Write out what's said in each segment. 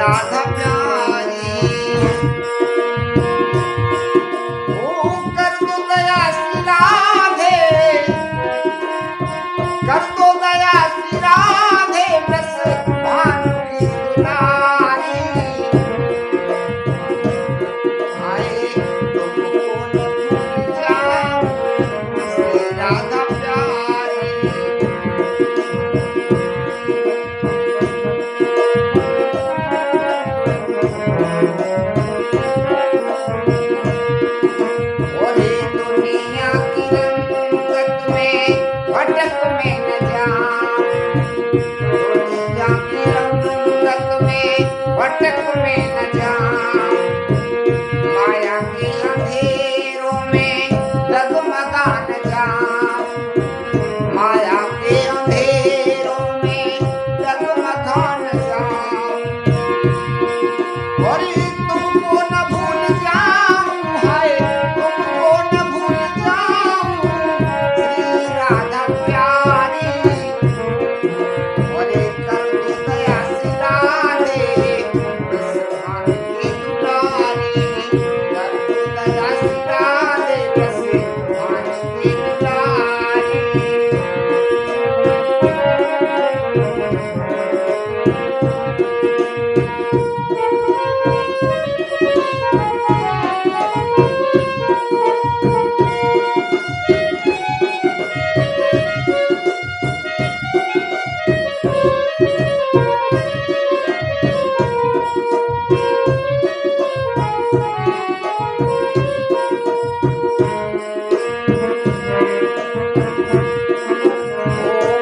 राधा प्यारी ओ कर दो दया श्री राधे, कर दो दया श्री राधे बस भानु की दुलारी। आए तुमको न भूल जाऊं श्री राधा प्यारी। ओरे दुनिया की रंगत में भटक में न जाऊं, दुनिया की रंगत में भटक में न जाऊं, माया के अंधेरों में डगमगा न जाऊं, माया के अंधेरों में डगमगा न जाऊं। और तुमको न भूल जाऊं, हाय तुमको न भूल जाऊं श्री राधा प्यारी। और कर दो दया श्री राधे बस भानु की दुलारी, कर दो दया श्री राधे बस भानु की दुलारी।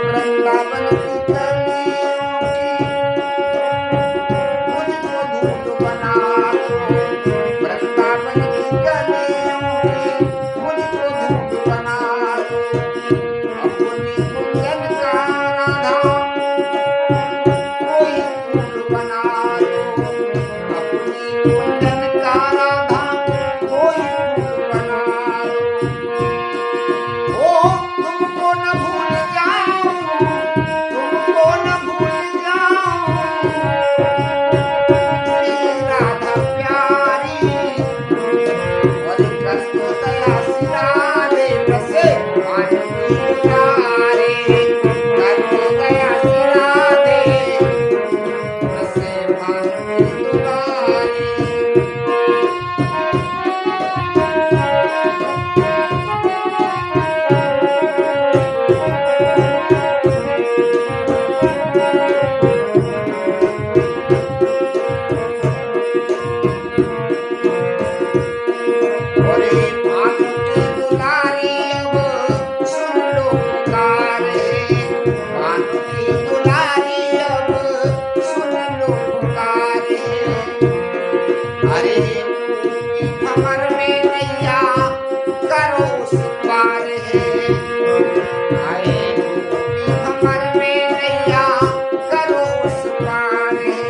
वृंदावन की गलियों की मुझको धूप बना दो, वृंदावन की गलियों की मुझको धूप बना दो, अपनी कुंदन का राधा कोई फूल बना दो, अपनी कुंदन का राधा कोई फूल बना दो। ओ तुमको न भूल जाऊं, तुमको न भूल जाऊं श्री राधा प्यारी। और कर दो दया श्री राधे बस भानु की दुलारी, कर दो दया श्री राधे बस भानु की दुलारी। ओरे भानु की दुलारी अब सुन लो पुकारे, भानु की दुलारी अब सुन लो पुकारे। अरे भूमि भंवर में नैया करो उस पार है, आए भूमि भंवर में नैया करो उस पार है।